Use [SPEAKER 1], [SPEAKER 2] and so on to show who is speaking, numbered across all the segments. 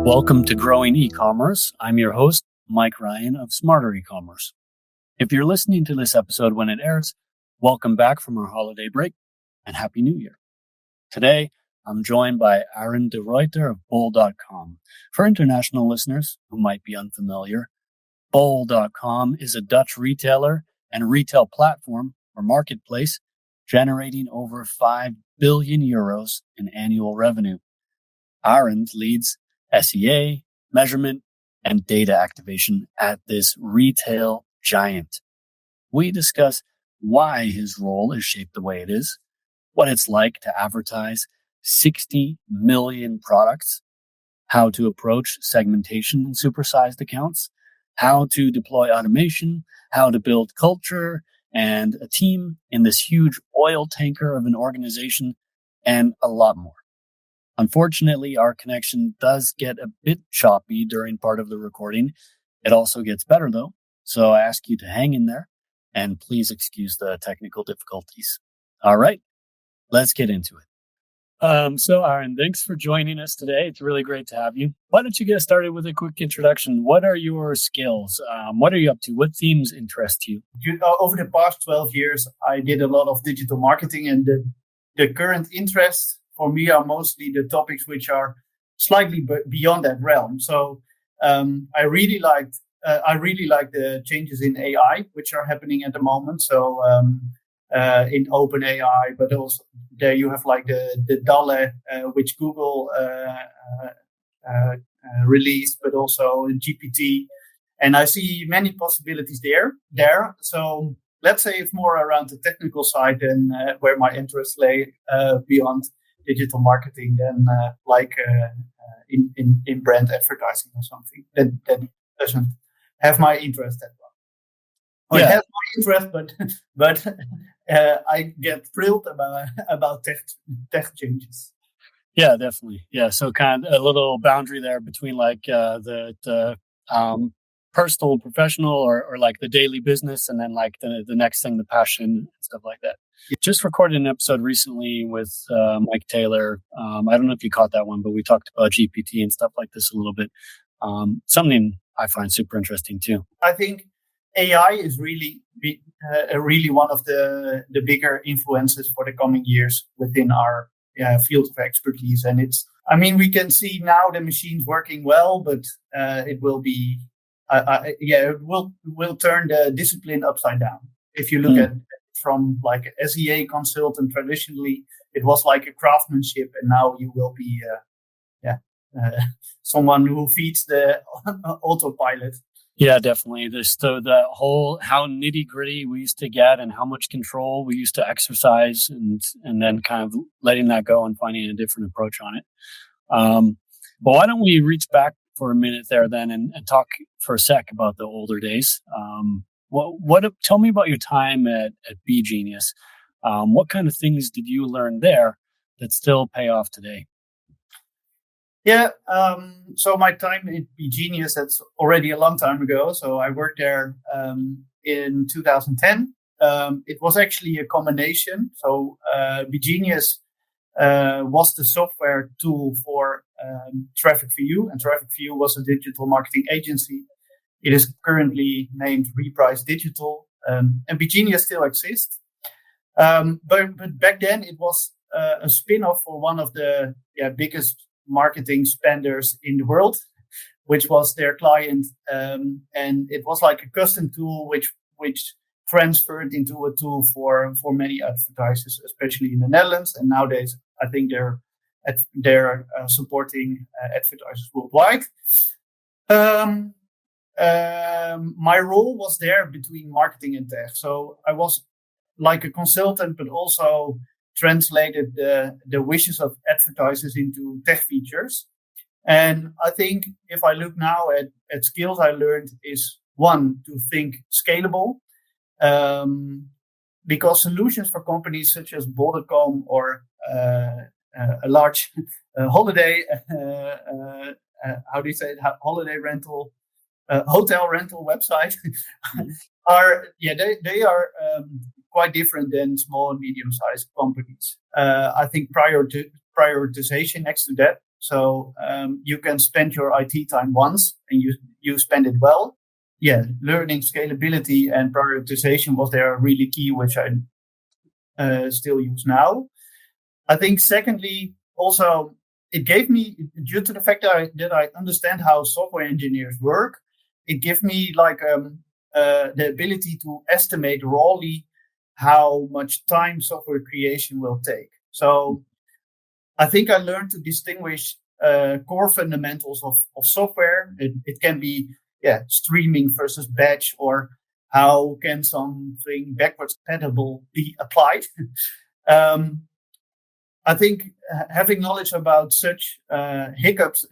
[SPEAKER 1] Welcome to Growing E-commerce. I'm your host, Mike Ryan of Smarter E-commerce. If you're listening to this episode when it airs, welcome back from our holiday break and Happy New Year. Today, I'm joined by Arend de Ruiter of bol.com. For international listeners who might be unfamiliar, bol.com is a Dutch retailer and retail platform or marketplace generating over 5 billion euros in annual revenue. Arend leads SEA, measurement, and data activation at this retail giant. We discuss why his role is shaped the way it is, what it's like to advertise 60 million products, how to approach segmentation in supersized accounts, how to deploy automation, how to build culture and a team in this huge oil tanker of an organization, and a lot more. Unfortunately, our connection does get a bit choppy during part of the recording. It also gets better though, so I ask you to hang in there and please excuse the technical difficulties. All right, let's get into it. So Arend, thanks for joining us today. It's really great to have you. Why don't you get started with a quick introduction? What are your skills? What are you up to? What themes interest you?
[SPEAKER 2] Over the past 12 years, I did a lot of digital marketing, and the current interests for me are mostly the topics which are slightly beyond that realm. So I really like the changes in AI, which are happening at the moment. So in OpenAI, but also there you have like the DALL-E, which Google released, but also GPT. And I see many possibilities there. So let's say it's more around the technical side than where my interests lay beyond digital marketing than in brand advertising or something that doesn't have my interest that well. It has my interest, but I get thrilled about tech changes.
[SPEAKER 1] Yeah, definitely. Yeah, so kind of a little boundary there between like the personal, professional, or like the daily business, and then like the next thing, the passion and stuff like that. Just recorded an episode recently with Mike Taylor. I don't know if you caught that one, but we talked about GPT and stuff like this a little bit. Something I find super interesting too.
[SPEAKER 2] I think AI is really one of the bigger influences for the coming years within our field of expertise. And we can see now the machine's working well, but it will be, it will turn the discipline upside down. If you look at from like a SEA consultant, traditionally it was like a craftsmanship, and now you will be someone who feeds the autopilot.
[SPEAKER 1] Yeah, definitely. There's the whole how nitty gritty we used to get and how much control we used to exercise, and then kind of letting that go and finding a different approach on it. But why don't we reach back for a minute there then and talk for a sec about the older days? Tell me about your time at Be Genius. What kind of things did you learn there that still pay off today?
[SPEAKER 2] Yeah, so my time at Be Genius, that's already a long time ago. So I worked there in 2010. It was actually a combination. So Be Genius was the software tool for Traffic for You, and Traffic for You was a digital marketing agency. It is currently named Reprise Digital, and Be Genius still exists. But back then it was a spin-off for one of the biggest marketing spenders in the world, which was their client, and it was like a custom tool which transferred into a tool for many advertisers, especially in the Netherlands. And nowadays, I think they're supporting advertisers worldwide. My role was there between marketing and tech, so I was like a consultant, but also translated the wishes of advertisers into tech features. And I think if I look now at skills I learned is one, to think scalable, because solutions for companies such as bol.com or a large holiday, holiday rental, hotel rental website are quite different than small and medium-sized companies. I think prioritization next to that. So you can spend your IT time once and you spend it well. Yeah, learning scalability and prioritization was there really key, which I still use now. I think secondly, also it gave me, due to the fact that I understand how software engineers work, it gave me like the ability to estimate rawly how much time software creation will take. So I think I learned to distinguish core fundamentals of software. It can be streaming versus batch, or how can something backwards compatible be applied. I think having knowledge about such hiccups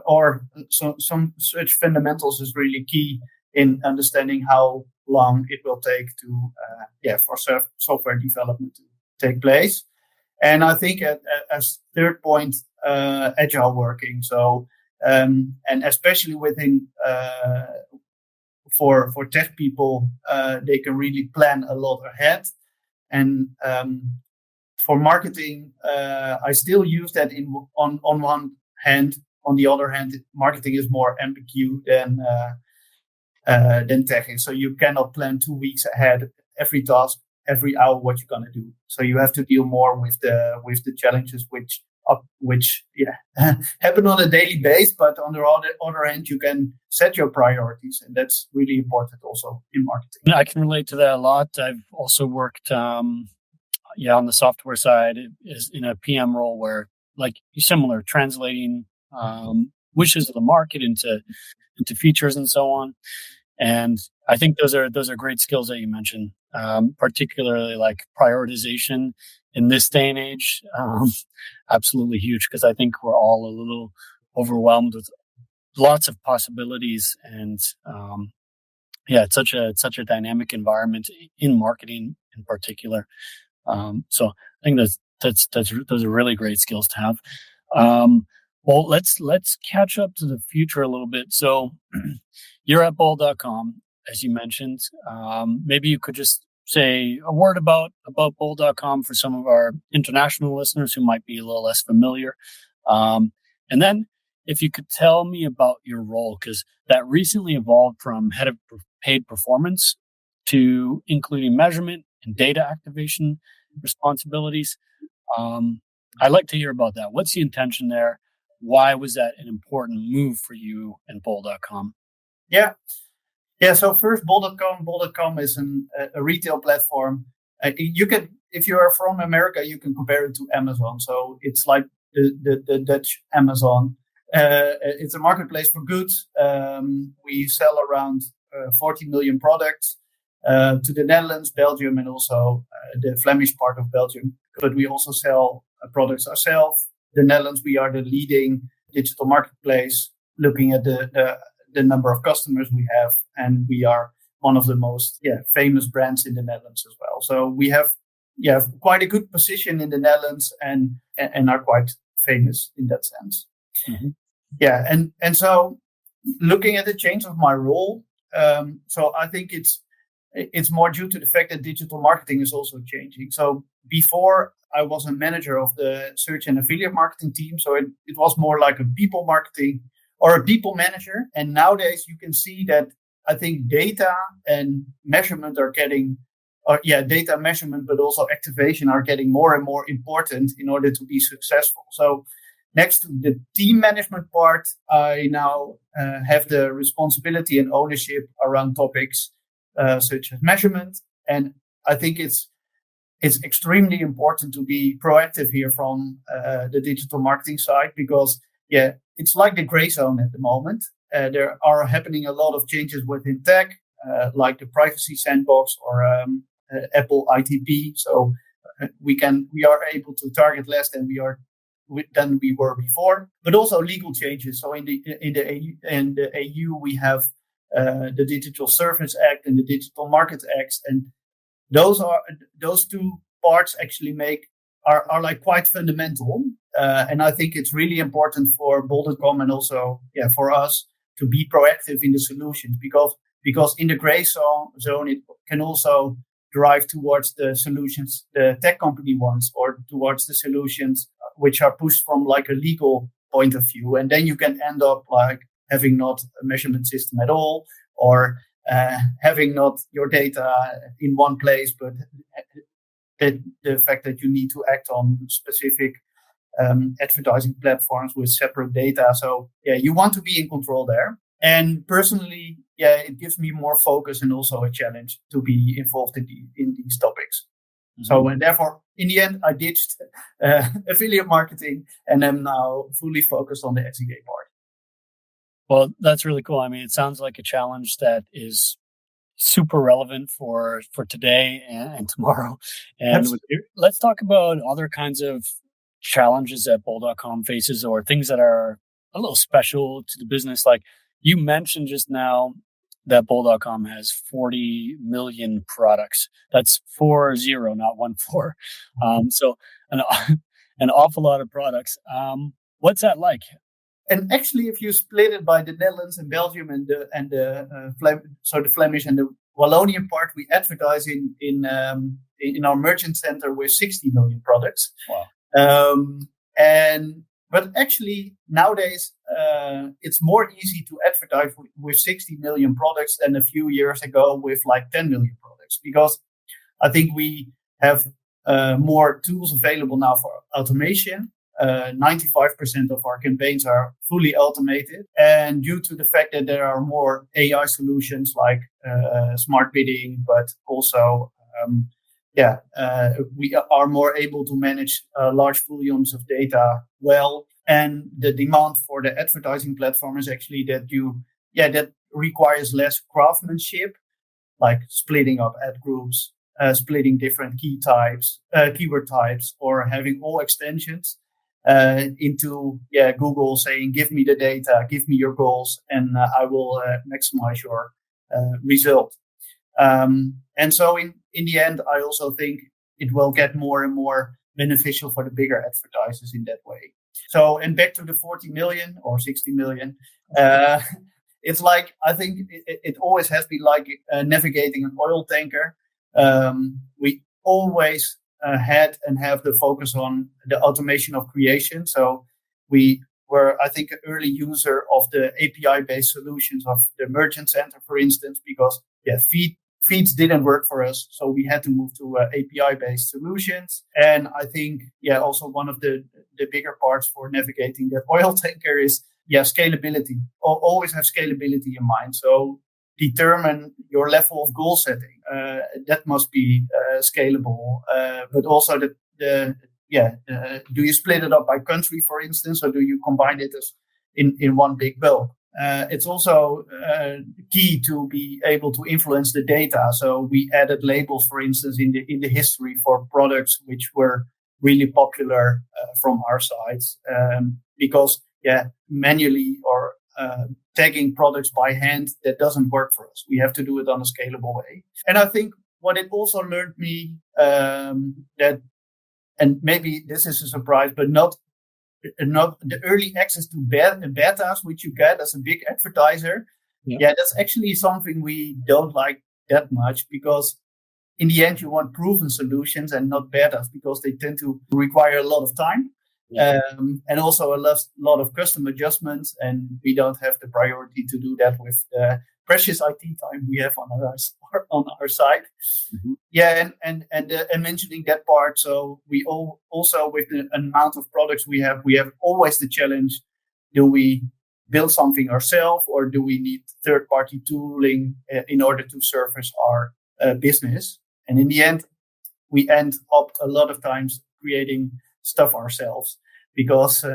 [SPEAKER 2] or some such fundamentals is really key in understanding how long it will take to for software development to take place. And I think as third point, agile working. So and especially within for tech people, they can really plan a lot ahead. And for marketing, I still use that on one hand. On the other hand, marketing is more ambiguous than tech is. So you cannot plan 2 weeks ahead, every task, every hour, what you're gonna do. So you have to deal more with the challenges which happen on a daily basis. But on the other hand, you can set your priorities, and that's really important also in marketing.
[SPEAKER 1] I can relate to that a lot. I've also worked on the software side is in a PM role where like similar translating wishes of the market into features and so on. And I think those are great skills that you mentioned, particularly like prioritization in this day and age. Absolutely huge, because I think we're all a little overwhelmed with lots of possibilities, and it's such a dynamic environment in marketing in particular. So I think those are really great skills to have. Well, let's catch up to the future a little bit. So you're at Bold.com, as you mentioned. Maybe you could just say a word about Bold.com for some of our international listeners who might be a little less familiar. And then if you could tell me about your role, because that recently evolved from head of paid performance to including measurement and data activation responsibilities. I'd like to hear about that. What's the intention there? Why was that an important move for you and Bold.com?
[SPEAKER 2] Yeah. So first, Bold.com is a retail platform. You can, if you are from America, you can compare it to Amazon. So it's like the Dutch Amazon. It's a marketplace for goods. We sell around 40 million products to the Netherlands, Belgium, and also the Flemish part of Belgium. But we also sell products ourselves. The Netherlands, we are the leading digital marketplace, looking at the number of customers we have, and we are one of the most famous brands in the Netherlands as well. So we have quite a good position in the Netherlands and are quite famous in that sense. Mm-hmm. And so looking at the change of my role, so I think it's more due to the fact that digital marketing is also changing. So before, I was a manager of the search and affiliate marketing team. So it was more like a people marketing or a people manager. And nowadays you can see that I think data and measurement are getting, data measurement, but also activation are getting more and more important in order to be successful. So next to the team management part, I now have the responsibility and ownership around topics such as measurement. And I think it's extremely important to be proactive here from the digital marketing side, because it's like the gray zone at the moment. There are happening a lot of changes within tech, like the privacy sandbox or Apple ITP. So we are able to target less than we were before, but also legal changes. So in the EU we have the Digital Service Act and the Digital Market Act, and those two parts actually are like quite fundamental. And I think it's really important for Bold.com and also for us to be proactive in the solutions, because in the gray zone it can also drive towards the solutions the tech company wants, or towards the solutions which are pushed from like a legal point of view. And then you can end up like having not a measurement system at all, or having not your data in one place, but the fact that you need to act on specific advertising platforms with separate data. So you want to be in control there. And personally, it gives me more focus and also a challenge to be involved in these topics. Mm-hmm. So, and therefore, in the end, I ditched affiliate marketing and am now fully focused on the SEA part.
[SPEAKER 1] Well, that's really cool. I mean, it sounds like a challenge that is super relevant for today and tomorrow. And let's talk about other kinds of challenges that Bol.com faces, or things that are a little special to the business. Like you mentioned just now that Bol.com has 40 million products. That's 40, not 14. So an awful lot of products. What's that like?
[SPEAKER 2] And actually, if you split it by the Netherlands and Belgium and the Flemish and the Wallonian part, we advertise in our merchant center with 60 million products.
[SPEAKER 1] Wow.
[SPEAKER 2] But actually nowadays it's more easy to advertise with 60 million products than a few years ago with like 10 million products, because I think we have more tools available now for automation. 95% of our campaigns are fully automated, and due to the fact that there are more AI solutions like smart bidding, but also we are more able to manage large volumes of data well. And the demand for the advertising platform is actually that requires less craftsmanship, like splitting up ad groups, splitting different keyword types, or having all extensions into Google saying, give me the data, give me your goals, and I will maximize your result. And so in the end, I also think it will get more and more beneficial for the bigger advertisers in that way. So, and back to the 40 million or 60 million, it's like, I think it always has been like navigating an oil tanker. We always had and have the focus on the automation of creation. So we were, I think, an early user of the API-based solutions of the Merchant Center, for instance, because feeds didn't work for us. So we had to move to API-based solutions. And I think, also one of the bigger parts for navigating that oil tanker is, scalability. Always have scalability in mind. So determine your level of goal setting. That must be scalable. But also do you split it up by country, for instance, or do you combine it as in one big bulk? It's also key to be able to influence the data. So we added labels, for instance, in the history for products which were really popular from our sites, because manually or tagging products by hand, that doesn't work for us. We have to do it on a scalable way. And I think what it also learned me that, and maybe this is a surprise, but not the early access to betas, which you get as a big advertiser. That's actually something we don't like that much, because in the end you want proven solutions and not betas, because they tend to require a lot of time. And also a lot of custom adjustments, and we don't have the priority to do that with the precious IT time we have on our side. Mm-hmm. And mentioning that part, so we also, with the amount of products we have always the challenge: do we build something ourselves, or do we need third-party tooling in order to service our business? And in the end, we end up a lot of times creating stuff ourselves, because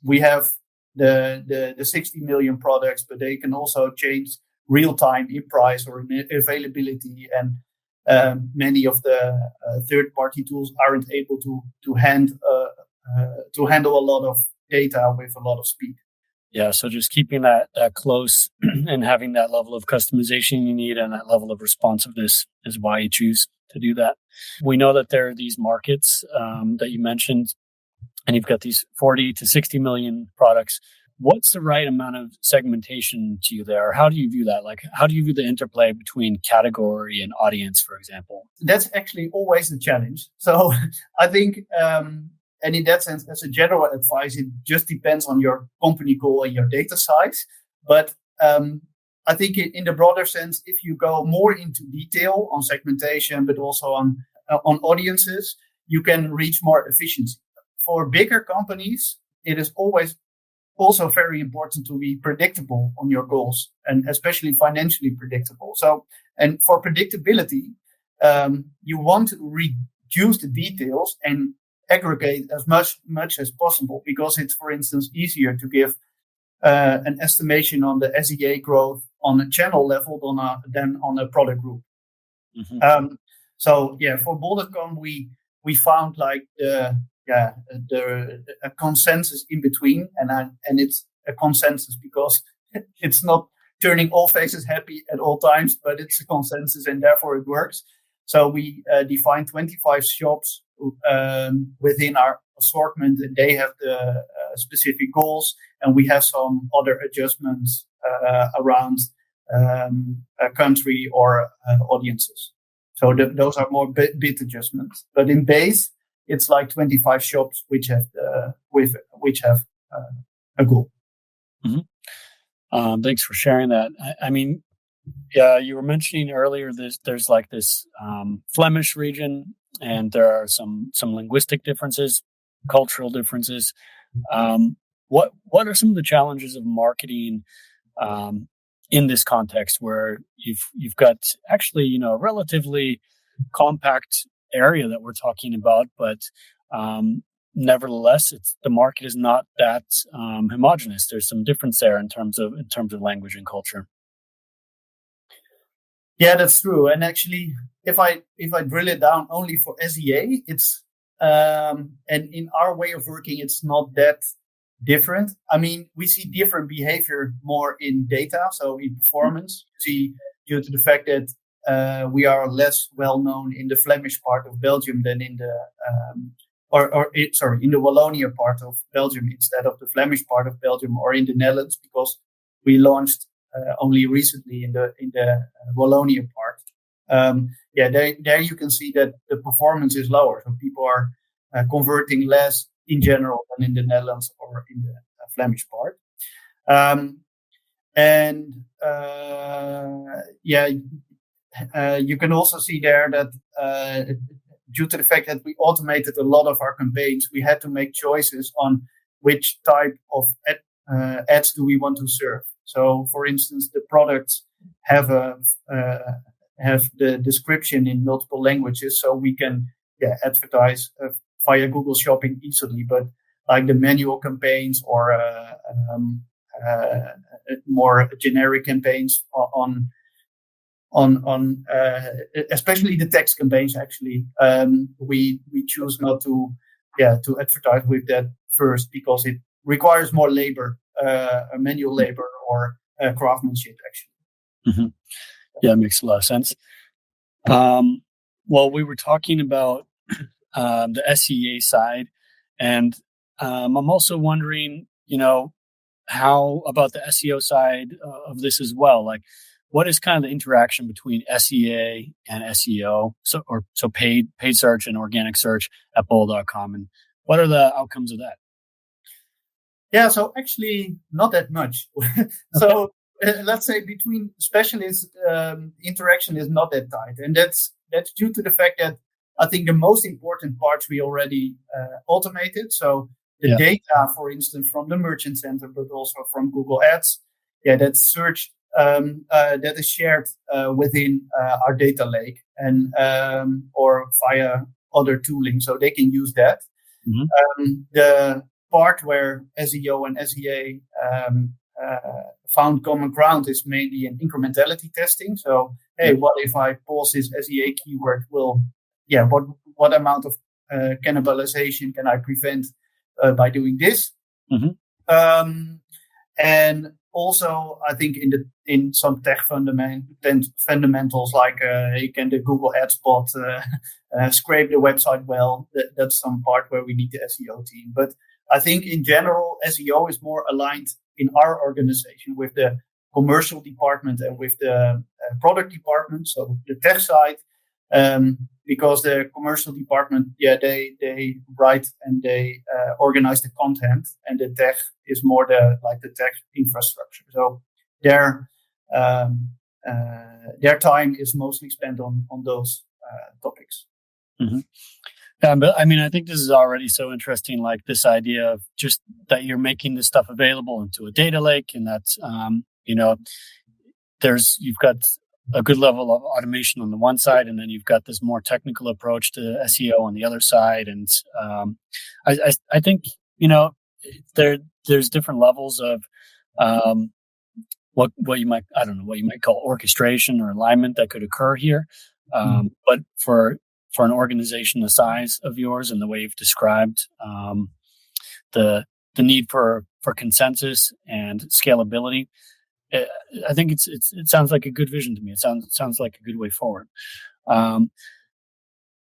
[SPEAKER 2] we have the 60 million products, but they can also change real time in price or in availability, and many of the third party tools aren't able to handle a lot of data with a lot of speed.
[SPEAKER 1] Yeah, so just keeping that close and having that level of customization you need and that level of responsiveness is why you choose to do that. We know that there are these markets that you mentioned, and you've got these 40 to 60 million products. What's the right amount of segmentation to you there? How do you view that? Like, how do you view the interplay between category and audience, for example?
[SPEAKER 2] That's actually always the challenge. So I think in that sense, as a general advice, it just depends on your company goal and your data size. But I think in the broader sense, if you go more into detail on segmentation, but also on audiences, you can reach more efficiency. For bigger companies, it is always also very important to be predictable on your goals, and especially financially predictable. So, and for predictability, you want to reduce the details and aggregate as much as possible, because it's, for instance, easier to give an estimation on the SEA growth on a channel level than on a product group. So yeah, for Bol.com, we found like a consensus in between, and it's a consensus because it's not turning all faces happy at all times, but it's a consensus and therefore it works. So we define 25 shops within our assortment, and they have the specific goals, and we have some other adjustments around a country or audiences. So those are more bit adjustments. But in base, it's like 25 shops which have a goal.
[SPEAKER 1] Thanks for sharing that. I mean, yeah, you were mentioning earlier there's like this Flemish region, and there are some linguistic differences, cultural differences. What are some of the challenges of marketing in this context where you've got actually a relatively compact area that we're talking about, but nevertheless, the market is not that homogeneous. There's some difference there in terms of language and culture.
[SPEAKER 2] Yeah, that's true. And actually, if I drill it down only for SEA, it's and in our way of working, it's not that different. I mean, we see different behavior more in data, so in performance. You see, due to the fact that we are less well known in the Flemish part of Belgium than in the in the Wallonia part of Belgium instead of the Flemish part of Belgium, or in the Netherlands, because we launched only recently in the Wallonia part. There you can see that the performance is lower, so people are converting less in general than in the Netherlands or in the Flemish part. You can also see there that due to the fact that we automated a lot of our campaigns, we had to make choices on which type of ads do we want to serve. So, for instance, the products have the description in multiple languages, so we can advertise via Google Shopping easily. But like the manual campaigns or more generic campaigns on especially the text campaigns, actually, we choose not to advertise with that first, because it requires more labor, manual labor or craftsmanship, actually.
[SPEAKER 1] Yeah, it makes a lot of sense. Well, we were talking about the SEA side, and I'm also wondering, how about the SEO side of this as well? Like, what is kind of the interaction between SEA and SEO, so paid search and organic search at Bol.com, and what are the outcomes of that?
[SPEAKER 2] Yeah, so actually not that much. So let's say between specialists, interaction is not that tight, and that's due to the fact that I think the most important parts we already automated. So the data, for instance, from the Merchant Center, but also from Google Ads, that's searched. That is shared within our data lake and or via other tooling, so they can use that. The part where SEO and SEA found common ground is mainly in incrementality testing. So, hey, what if I pause this SEA keyword? What amount of cannibalization can I prevent by doing this? And also, I think in some tech fundamentals, like can the Google Ads bot scrape the website well? That's some part where we need the SEO team. But I think in general, SEO is more aligned in our organization with the commercial department and with the product department. So the tech side, because the commercial department, they write and they organize the content, and the tech is more the tech infrastructure. So their time is mostly spent on those topics.
[SPEAKER 1] Mm-hmm. But I mean, I think this is already so interesting, like this idea of just that you're making this stuff available into a data lake, and that's, you've got a good level of automation on the one side, and then you've got this more technical approach to SEO on the other side. And I think, there's different levels of what you might call orchestration or alignment that could occur here. But for an organization the size of yours and the way you've described the need for consensus and scalability, I think it sounds like a good vision to me. It sounds like a good way forward. I'm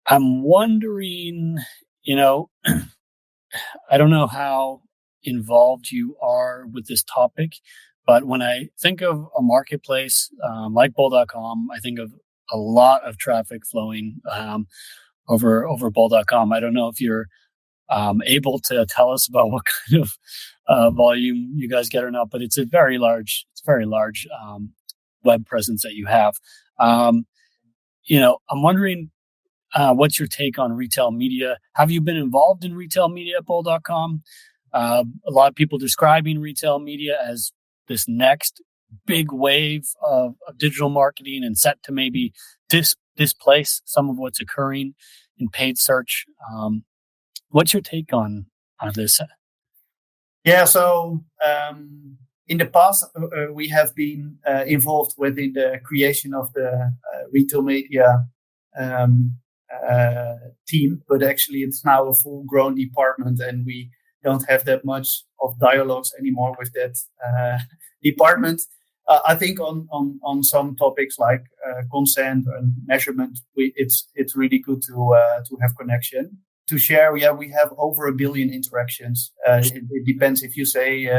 [SPEAKER 1] wondering, I don't know how involved you are with this topic, but when I think of a marketplace like Bol.com, I think of a lot of traffic flowing over Bol.com. I don't know if you're able to tell us about what kind of volume you guys get or not, but it's a very large web presence that you have. I'm wondering what's your take on retail media? Have you been involved in retail media at Bol.com? A lot of people describing retail media as this next big wave of digital marketing and set to maybe displace some of what's occurring in paid search. What's your take on this?
[SPEAKER 2] Yeah, so in the past, we have been involved within the creation of the retail media team, but actually it's now a full-grown department, and we don't have that much of dialogues anymore with that department. I think on some topics like consent and measurement, it's really good to have connection. To share, we have over 1 billion interactions. It depends if you say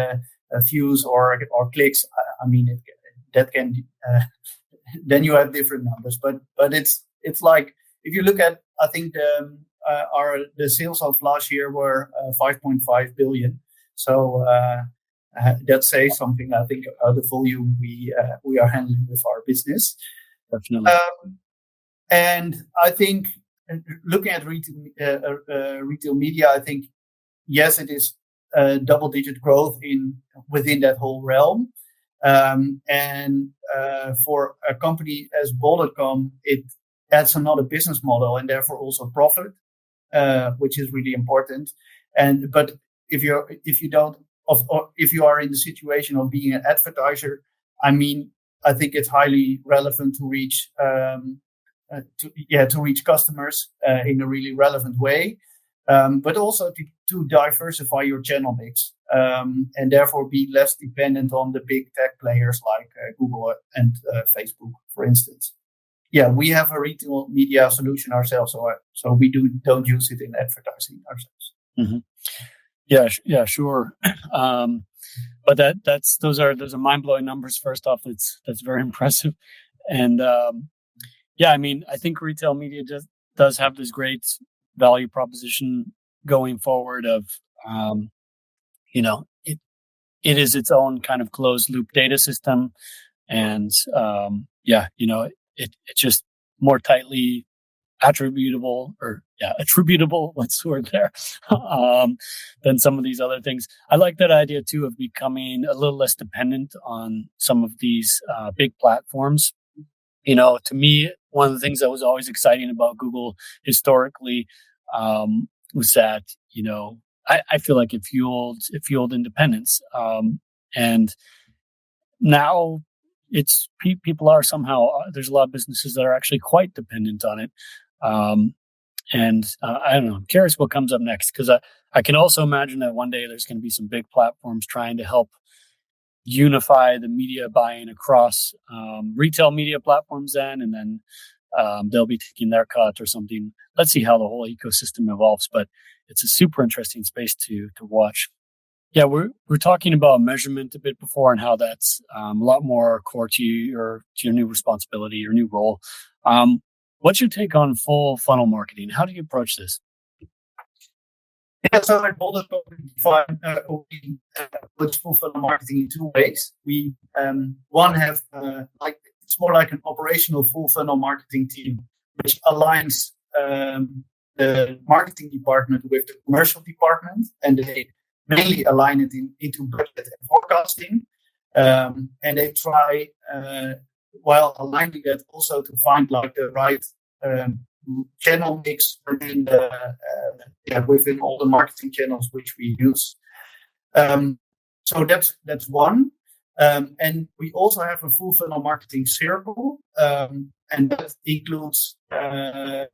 [SPEAKER 2] views or clicks. I mean, that can then you have different numbers. But it's like, if you look at, I think the sales of last year were 5.5 billion. So that says something, I think, about the volume we are handling with our business.
[SPEAKER 1] Definitely.
[SPEAKER 2] And I think, looking at retail media, I think, yes, it is double-digit growth within that whole realm. And for a company as Bol.com, it adds another business model and therefore also profit, which is really important. But if you are in the situation of being an advertiser, I mean, I think it's highly relevant to reach customers in a really relevant way, but also to diversify your channel mix, and therefore be less dependent on the big tech players like Google and Facebook, for instance. Yeah, we have a retail media solution ourselves, so we don't use it in advertising ourselves.
[SPEAKER 1] Mm-hmm. Yeah, sure. But those are mind-blowing numbers. First off, that's very impressive, and I mean, I think retail media does have this great value proposition going forward of, it is its own kind of closed loop data system, and it's just more tightly attributable, what's the word there, than some of these other things. I like that idea too of becoming a little less dependent on some of these big platforms. To me, one of the things that was always exciting about Google historically was that, I feel like it fueled independence. And now it's people are somehow, there's a lot of businesses that are actually quite dependent on it. And I don't know, I'm curious what comes up next, because I can also imagine that one day there's going to be some big platforms trying to help unify the media buying across retail media platforms and then they'll be taking their cut or something. Let's see how the whole ecosystem evolves, but it's a super interesting space to watch. Yeah, we're talking about measurement a bit before and how that's a lot more core to your new responsibility, your new role. What's your take on full funnel marketing? How do you approach this?
[SPEAKER 2] Yeah, so I bolded with full funnel marketing in two ways. We one have it's more like an operational full funnel marketing team, which aligns the marketing department with the commercial department, and they mainly align it into budget and forecasting. And they try, while aligning that, also to find like the right channel mix within within all the marketing channels which we use. So that's one. And we also have a full funnel marketing circle, and that includes many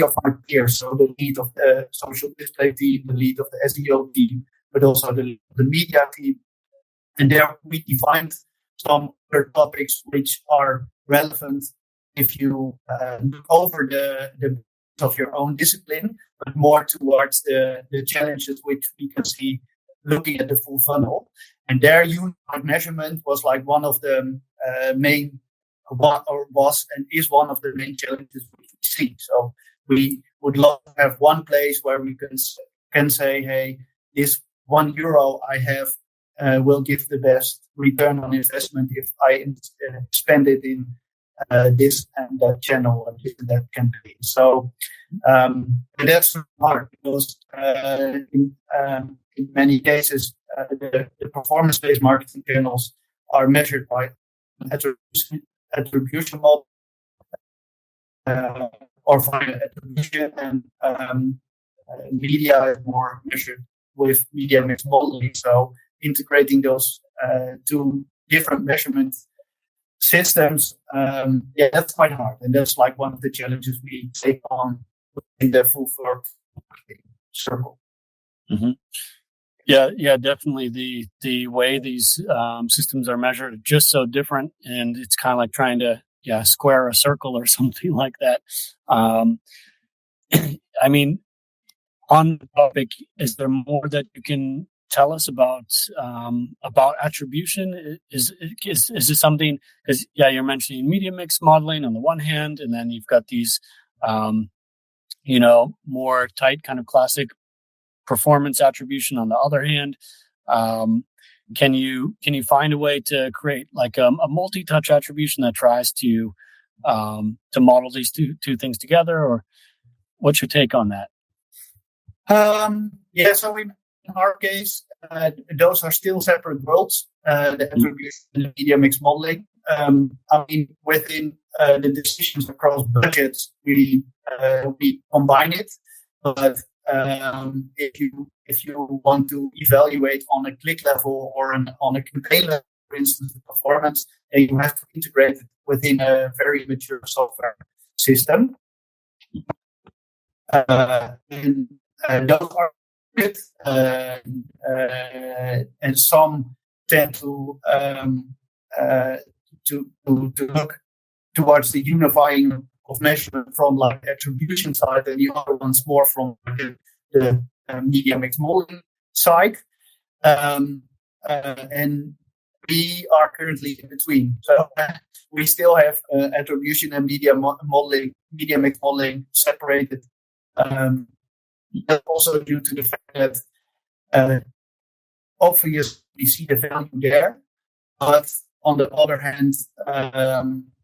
[SPEAKER 2] of our peers. So the lead of the social display team, the lead of the SEO team, but also the media team. And there we defined some other topics which are relevant if you look over the of your own discipline, but more towards the challenges which we can see looking at the full funnel. And their unified measurement was like one of the was and is one of the main challenges which we see. So we would love to have one place where we can say, hey, this €1 I have will give the best return on investment if I spend it in this and that channel and this and that campaign. So that's hard because in many cases the performance-based marketing channels are measured by attribution model or via attribution, and media is more measured with media mix modeling. So integrating those two different measurement systems, that's quite hard, and that's like one of the challenges we take on in the full funnel circle.
[SPEAKER 1] Mm-hmm. Yeah, definitely. The way these systems are measured are just so different, and it's kind of like trying to square a circle or something like that. I mean, on the topic, is there more that you can tell us about attribution? Is this something? Because you're mentioning media mix modeling on the one hand, and then you've got these, more tight kind of classic performance attribution on the other hand. Can you find a way to create like a multi-touch attribution that tries to model these two things together, or what's your take on that?
[SPEAKER 2] So in our case, those are still separate worlds, the attribution and the media mix modeling. Within the decisions across budgets, we combine it. But if you want to evaluate on a click level or on a campaign level, for instance, the performance, then you have to integrate it within a very mature software system. And those are good, and some tend to look towards the unifying of measurement from like attribution side, and the other ones more from the media mix modeling side. And we are currently in between. So we still have attribution and media mix modeling separated. Also due to the fact that obviously we see the value there, but on the other hand,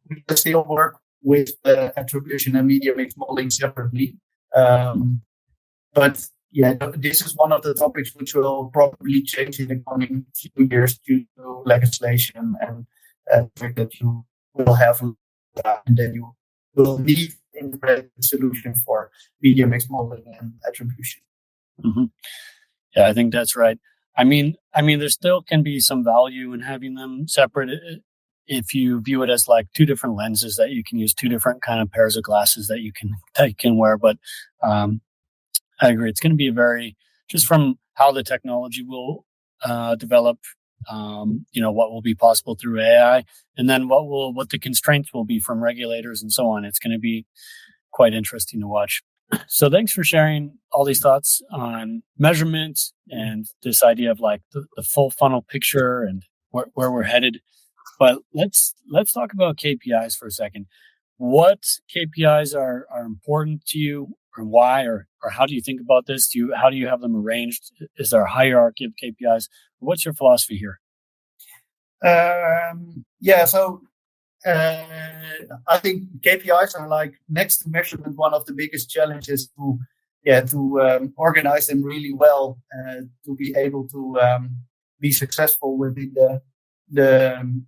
[SPEAKER 2] we can still work with attribution and media mix modeling separately. But this is one of the topics which will probably change in the coming few years due to legislation and the fact that you will have and then you will need integrated solution for media mix modeling and attribution.
[SPEAKER 1] Mm-hmm. Yeah, I think that's right. I mean, there still can be some value in having them separate if you view it as like two different lenses that you can use, two different kind of pairs of glasses that you can wear. But I agree, it's going to be just from how the technology will develop. What will be possible through AI, and then what the constraints will be from regulators and so on. It's going to be quite interesting to watch. So thanks for sharing all these thoughts on measurement and this idea of like the full funnel picture and where we're headed. But let's talk about KPIs for a second. what KPIs are important to you, or why, or how do you think about this? How do you have them arranged? Is there a hierarchy of KPIs? What's your philosophy here?
[SPEAKER 2] So I think KPIs are like, next to measurement, one of the biggest challenges to organize them really well, to be able to be successful within the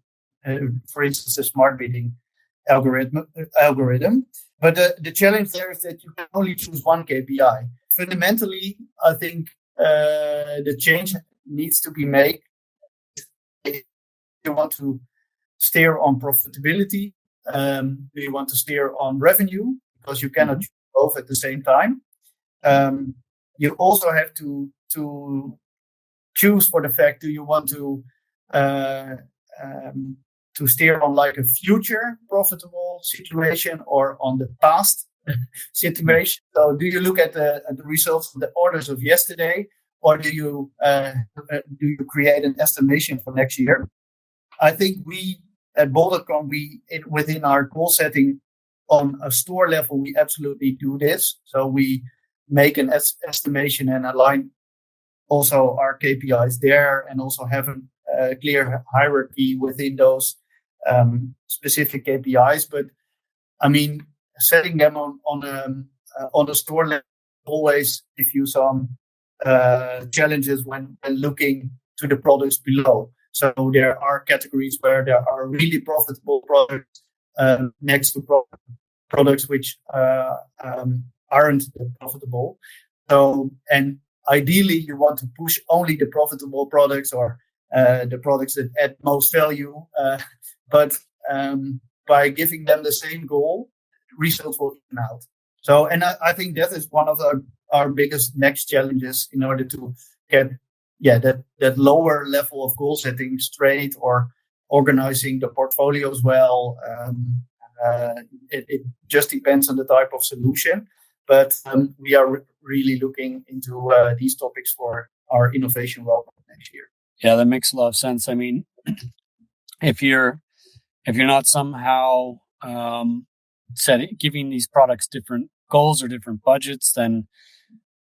[SPEAKER 2] for instance, the smart bidding algorithm. But the challenge there is that you can only choose one KPI. Fundamentally, I think the change needs to be made. If you want to steer on profitability, do you want to steer on revenue? Because you cannot choose both at the same time. You also have to choose for the fact, do you want to steer on like a future profitable situation or on the past situation? So do you look at the results of the orders of yesterday, or do you create an estimation for next year? I think we at Bol.com, within our goal setting on a store level, we absolutely do this. So we make an estimation and align also our KPIs there, and also have a clear hierarchy within those specific KPIs. But I mean, setting them on a store level always gives you some challenges when looking to the products below. So there are categories where there are really profitable products next to products which aren't profitable. So, and ideally, you want to push only the profitable products, or the products that add most value. But by giving them the same goal, results will even out. So, and I think that is one of our biggest next challenges in order to get that lower level of goal setting straight, or organizing the portfolios well. It just depends on the type of solution. But we are really looking into these topics for our innovation roadmap next year.
[SPEAKER 1] Yeah, that makes a lot of sense. I mean, if you're not somehow giving these products different goals or different budgets, then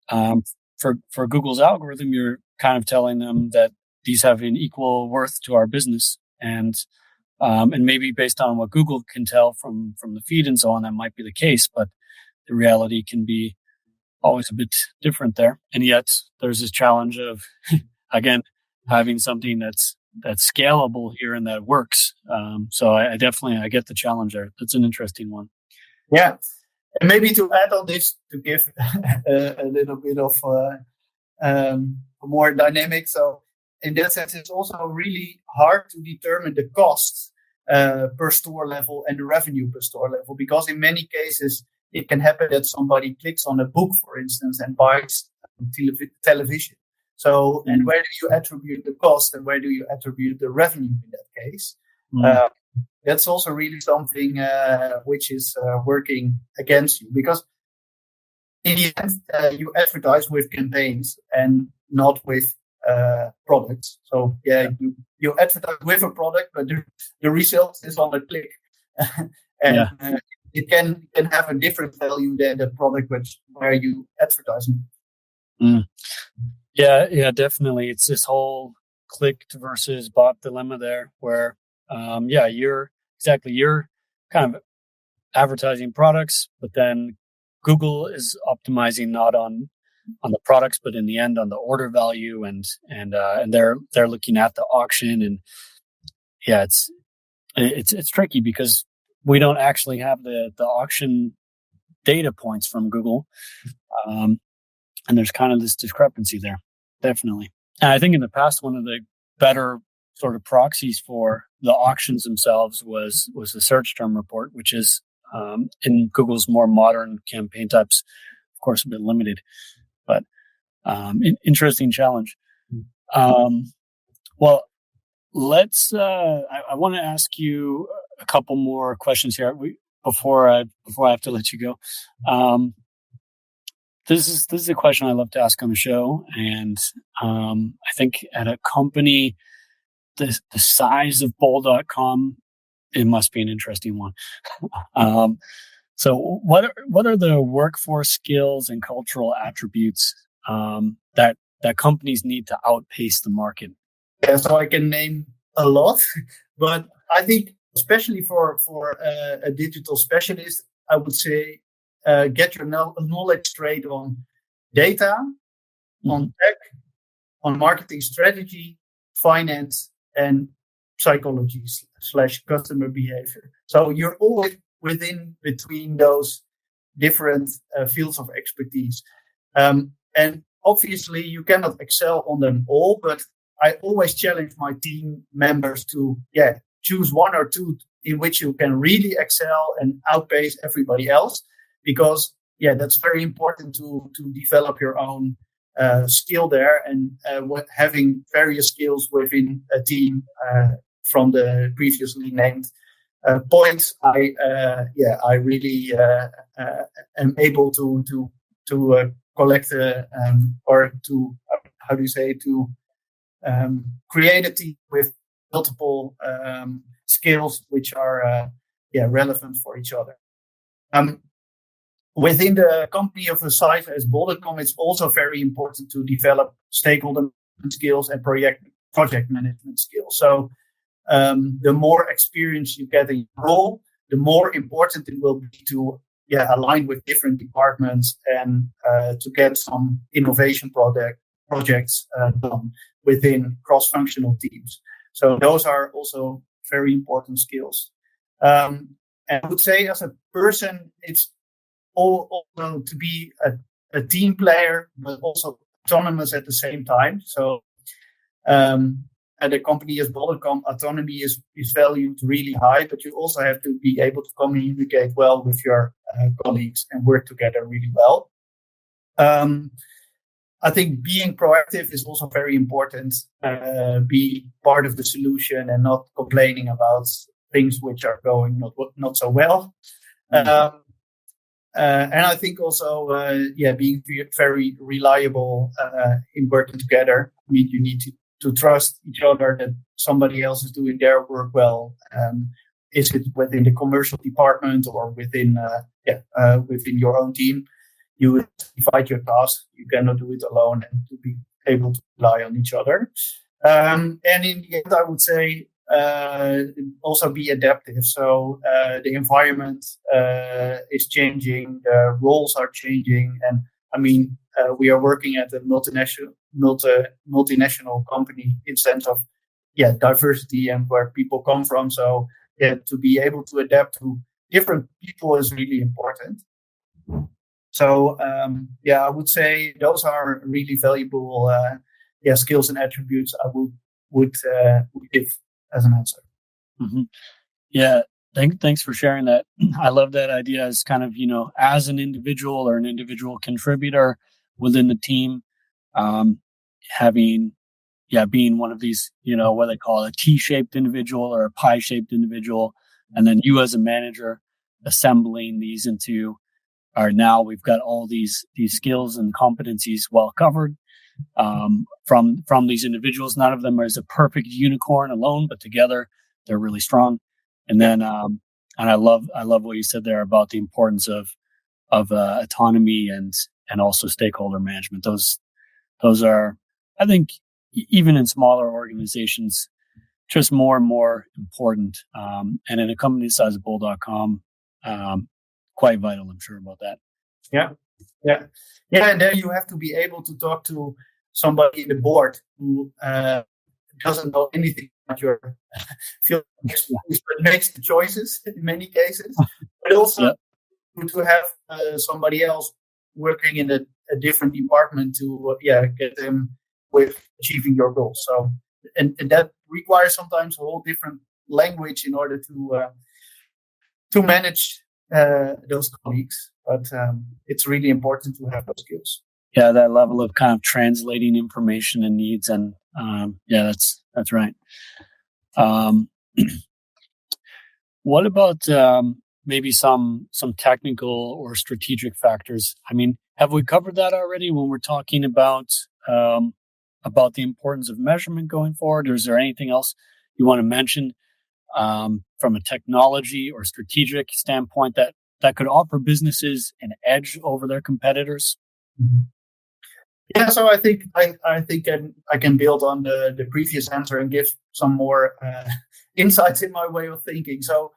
[SPEAKER 1] for Google's algorithm, you're kind of telling them that these have an equal worth to our business, and maybe based on what Google can tell from the feed and so on, that might be the case, but the reality can be always a bit different there. And yet there's this challenge of, again, having something that's scalable here and that works. So I definitely get the challenge there. That's an interesting one.
[SPEAKER 2] Yeah. And maybe to add on this, to give a little bit of more dynamic. So in that sense, it's also really hard to determine the costs per store level and the revenue per store level, because in many cases, it can happen that somebody clicks on a book, for instance, and buys television. So, and where do you attribute the cost, and where do you attribute the revenue in that case? That's also really something which is working against you, because in the end, you advertise with campaigns and not with products. So you advertise with a product, but the result is on a click. And it can have a different value than the product where you advertising.
[SPEAKER 1] Yeah, definitely. It's this whole clicked versus bought dilemma there, where you're kind of advertising products, but then Google is optimizing not on the products, but in the end on the order value, and they're looking at the auction, and it's tricky because we don't actually have the auction data points from Google. And there's kind of this discrepancy there, definitely. And I think in the past, one of the better sort of proxies for the auctions themselves was the search term report, which is in Google's more modern campaign types, of course, a bit limited, but interesting challenge. Well, let's. I want to ask you a couple more questions here before I have to let you go. This is a question I love to ask on the show, and I think at a company the size of Bol.com, It must be an interesting one. So what are the workforce skills and cultural attributes that companies need to outpace the market?
[SPEAKER 2] Yeah, so I can name a lot, but I think especially for a digital specialist, I would say get your knowledge straight on data, on tech, on marketing strategy, finance, and psychology / customer behavior. So you're always between those different fields of expertise. And obviously you cannot excel on them all, but I always challenge my team members to choose one or two in which you can really excel and outpace everybody else, because that's very important to develop your own skill there, and having various skills within a team from the previously named points. I really am able to collect or to create a team with multiple skills which are relevant for each other. Within the company of a size as bol.com, it's also very important to develop stakeholder skills and project management skills. So the more experience you get in your role, the more important it will be to align with different departments and to get some innovation projects done within cross-functional teams. So those are also very important skills. And I would say as a person, it's also to be a team player, but also autonomous at the same time. So at a company as bol.com, autonomy is valued really high, but you also have to be able to communicate well with your colleagues and work together really well. I think being proactive is also very important. Be part of the solution and not complaining about things which are going not so well. And I think also, being very reliable in working together. I mean, you need to trust each other that somebody else is doing their work well. Is it within the commercial department or within your own team? You divide your tasks. You cannot do it alone, and to be able to rely on each other. And in the end, I would say also be adaptive. So the environment is changing, the roles are changing, and I mean we are working at a multinational company in sense of diversity and where people come from. So to be able to adapt to different people is really important. So I would say those are really valuable skills and attributes I would give as an answer.
[SPEAKER 1] Mm-hmm. Yeah, thanks for sharing that. I love that idea as kind of, as an individual or an individual contributor within the team, being one of these, what they call a T-shaped individual or a pie-shaped individual, and then you as a manager assembling these into, now we've got all these skills and competencies well covered from these individuals. None of them is a perfect unicorn alone, but together they're really strong. And then, and I love what you said there about the importance of autonomy and also stakeholder management. Those are, I think, even in smaller organizations, just more and more important. And in a company the size of bol.com, quite vital, I'm sure about that.
[SPEAKER 2] Yeah. And then you have to be able to talk to somebody in the board who doesn't know anything about your field expertise, but makes the choices in many cases. But also to have somebody else working in a different department to get them with achieving your goals. So and that requires sometimes a whole different language in order to manage those colleagues, but it's really important to have those skills.
[SPEAKER 1] Yeah, that level of kind of translating information and needs, and that's right. What about maybe some technical or strategic factors? I mean, have we covered that already when we're talking about the importance of measurement going forward, or is there anything else you want to mention from a technology or strategic standpoint that could offer businesses an edge over their competitors?
[SPEAKER 2] Mm-hmm. Yeah, so I think I can build on the previous answer and give some more insights in my way of thinking. So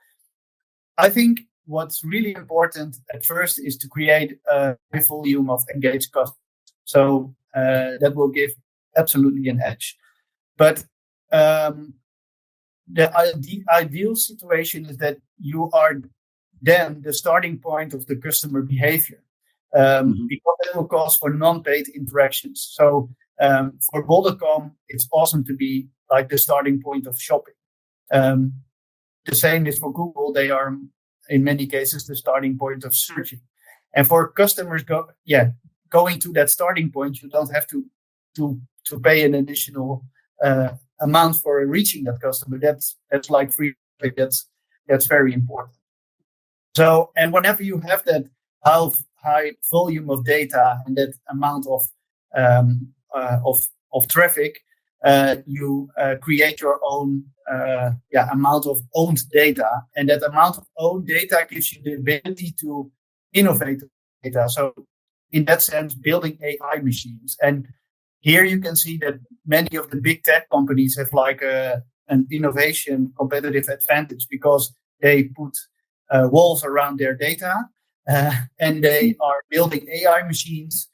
[SPEAKER 2] I think what's really important at first is to create a high volume of engaged customers. So that will give absolutely an edge. But the ideal situation is that you are then the starting point of the customer behavior, because that will cause for non-paid interactions. So for bol.com, it's awesome to be like the starting point of shopping. The same is for Google. They are in many cases the starting point of searching. And for customers going to that starting point, you don't have to pay an additional amount for reaching that customer. That's like free. That's very important. So, and whenever you have that high volume of data and that amount of traffic, you create your own amount of owned data, and that amount of owned data gives you the ability to innovate data. So, in that sense, building AI machines. And here you can see that many of the big tech companies have like an innovation competitive advantage because they put walls around their data, and they are building AI machines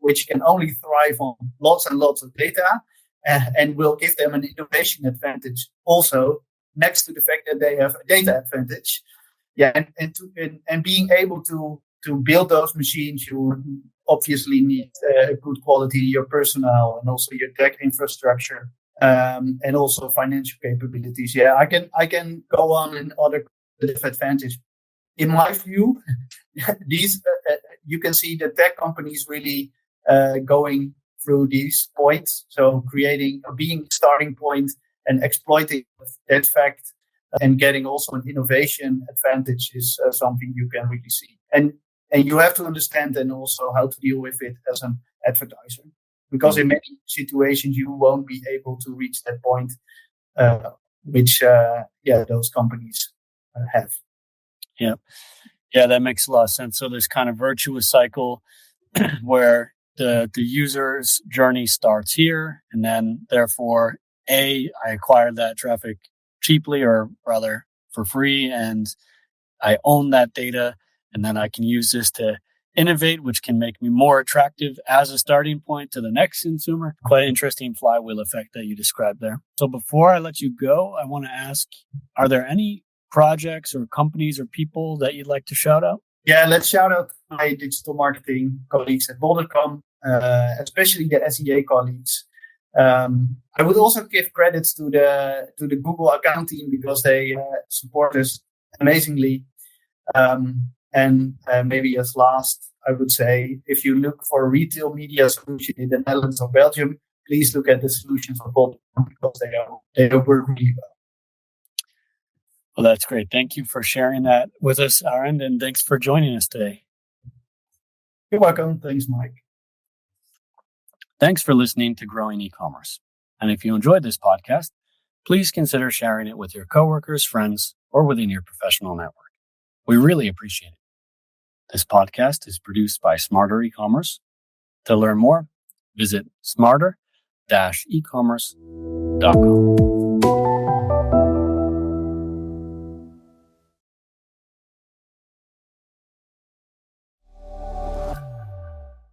[SPEAKER 2] which can only thrive on lots and lots of data, and will give them an innovation advantage also next to the fact that they have a data advantage. Yeah, and being able to build those machines, you obviously need good quality, your personnel, and also your tech infrastructure, and also financial capabilities. Yeah, I can go on in other advantage. In my view, these you can see the tech companies really going through these points. So being starting point and exploiting that fact and getting also an innovation advantage is something you can really see. And you have to understand then also how to deal with it as an advertiser, because in many situations you won't be able to reach that point, which those companies have.
[SPEAKER 1] Yeah, that makes a lot of sense. So there's kind of virtuous cycle where the user's journey starts here, and then therefore I acquire that traffic cheaply, or rather for free, and I own that data, and then I can use this to innovate, which can make me more attractive as a starting point to the next consumer. Quite interesting flywheel effect that you described there. So before I let you go, I want to ask, are there any projects or companies or people that you'd like to shout out?
[SPEAKER 2] Yeah, let's shout out my digital marketing colleagues at bol.com, especially the SEA colleagues. I would also give credits to the Google account team because they support us amazingly. And maybe as last, I would say, if you look for a retail media solution in the Netherlands or Belgium, please look at the solutions of bol.com because they work really well.
[SPEAKER 1] Well, that's great. Thank you for sharing that with us, Arend, and thanks for joining us today.
[SPEAKER 2] You're welcome. Thanks, Mike.
[SPEAKER 1] Thanks for listening to Growing E-commerce. And if you enjoyed this podcast, please consider sharing it with your coworkers, friends, or within your professional network. We really appreciate it. This podcast is produced by Smarter Ecommerce. To learn more, visit smarter-ecommerce.com.